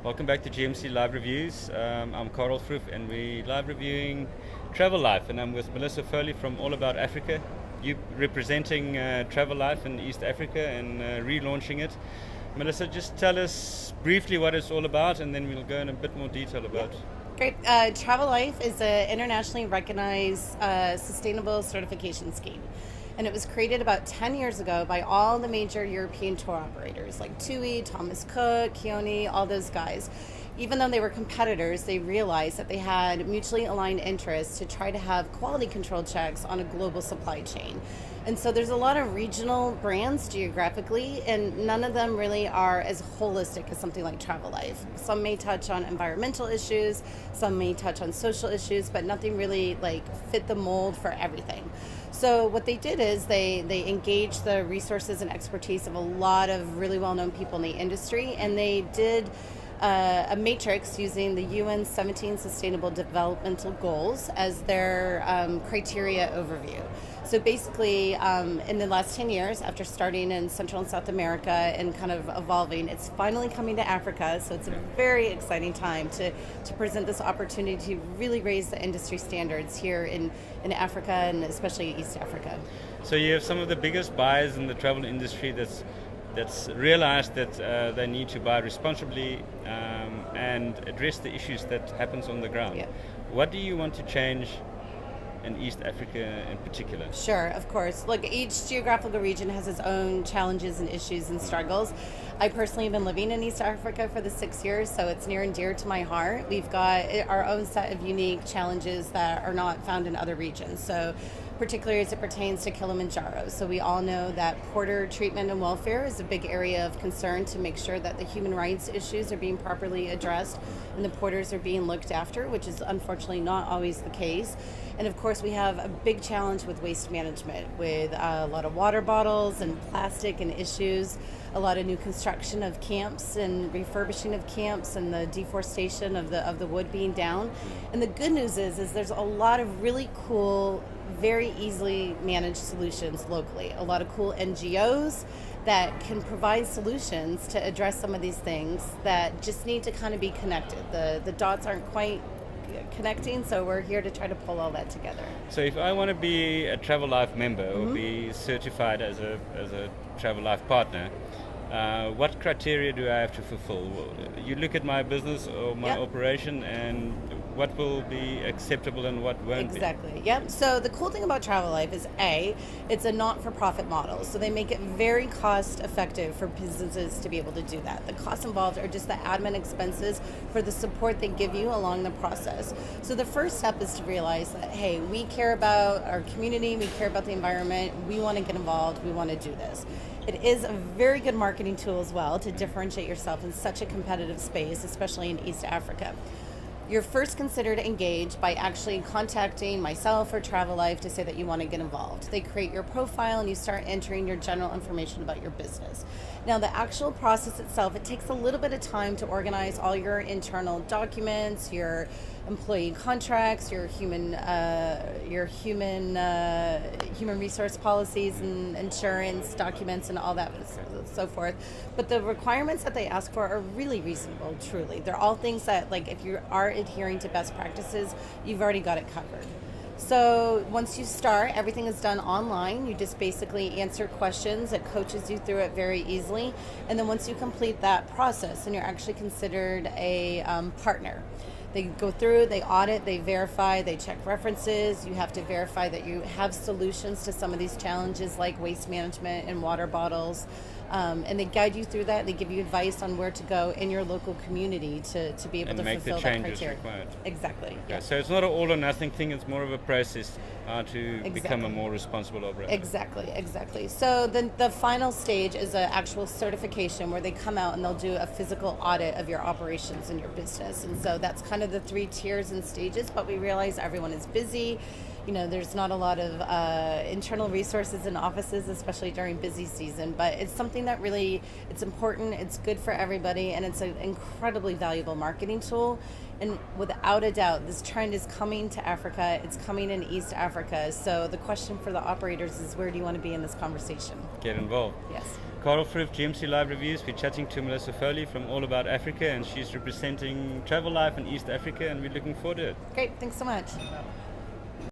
Welcome back to GMC Live Reviews. I'm Karel Froof and we're live reviewing Travelife, and I'm with Melissa Foley from All About Africa. You representing Travelife in East Africa and relaunching it. Melissa, just tell us briefly what it's all about, and then we'll go in a bit more detail about. Great. Travelife is an internationally recognized sustainable certification scheme. And it was created about 10 years ago by all the major European tour operators like TUI, Thomas Cook, Keone, all those guys. Even though they were competitors, they realized that they had mutually aligned interests to try to have quality control checks on a global supply chain. And so there's a lot of regional brands geographically, and none of them really are as holistic as something like Travelife. Some may touch on environmental issues, some may touch on social issues, but nothing really fit the mold for everything. So what they did is they engaged the resources and expertise of a lot of really well-known people in the industry, and they did a matrix using the UN 17 Sustainable Developmental Goals as their criteria overview. So basically, in the last 10 years, after starting in Central and South America and kind of evolving, it's finally coming to Africa. So it's a very exciting time to present this opportunity to really raise the industry standards here in Africa, and especially East Africa. So you have some of the biggest buyers in the travel industry that's realized that they need to buy responsibly and address the issues that happens on the ground. Yeah. What do you want to change in East Africa in particular? Sure, of course. Look, each geographical region has its own challenges and issues and struggles. I personally have been living in East Africa for the 6 years, so it's near and dear to my heart. We've got our own set of unique challenges that are not found in other regions. So particularly as it pertains to Kilimanjaro. So we all know that porter treatment and welfare is a big area of concern to make sure that the human rights issues are being properly addressed and the porters are being looked after, which is unfortunately not always the case. And of course, we have a big challenge with waste management, with a lot of water bottles and plastic and issues, a lot of new construction of camps and refurbishing of camps, and the deforestation of the wood being down. And the good news is there's a lot of really cool, very easily managed solutions locally. A lot of cool NGOs that can provide solutions to address some of these things that just need to kind of be connected. The dots aren't quite connecting, so we're here to try to pull all that together. So if I want to be a Travelife member or be certified as a Travelife partner, what criteria do I have to fulfill? You look at my business or my operation, and what will be acceptable and what won't be. Exactly. Yep. So the cool thing about Travelife is it's a not-for-profit model. So they make it very cost-effective for businesses to be able to do that. The costs involved are just the admin expenses for the support they give you along the process. So the first step is to realize that, hey, we care about our community, we care about the environment, we want to get involved, we want to do this. It is a very good marketing tool as well to differentiate yourself in such a competitive space, especially in East Africa. You're first considered engaged by actually contacting myself or Travelife to say that you want to get involved. They create your profile and you start entering your general information about your business. Now, the actual process itself, it takes a little bit of time to organize all your internal documents, your employee contracts, your human resource policies and insurance documents and all that so forth. But the requirements that they ask for are really reasonable, truly. They're all things that, like, if you are adhering to best practices, you've already got it covered. So once you start, everything is done online. You just basically answer questions. It coaches you through it very easily. And then once you complete that process, then you're actually considered a partner. They go through, they audit, they verify, they check references. You have to verify that you have solutions to some of these challenges like waste management and water bottles. And they guide you through that. They give you advice on where to go in your local community to be able And to make the fulfill that changes criteria. required. Exactly. Yeah, so it's not an all or nothing thing, it's more of a process to become a Exactly. more responsible operator. Exactly. So then the final stage is an actual certification where they come out and they'll do a physical audit of your operations and your business. And so that's kind of the 3 tiers and stages, but we realize everyone is busy. You know, there's not a lot of internal resources in offices, especially during busy season, but it's something that really, it's important, it's good for everybody, and it's an incredibly valuable marketing tool. And without a doubt, this trend is coming to Africa. It's coming in East Africa. So the question for the operators is, where do you want to be in this conversation? Get involved. Yes. Carl Froof, GMC Live Reviews. We're chatting to Melissa Foley from All About Africa, and she's representing Travelife in East Africa, and we're looking forward to it. Great, thanks so much.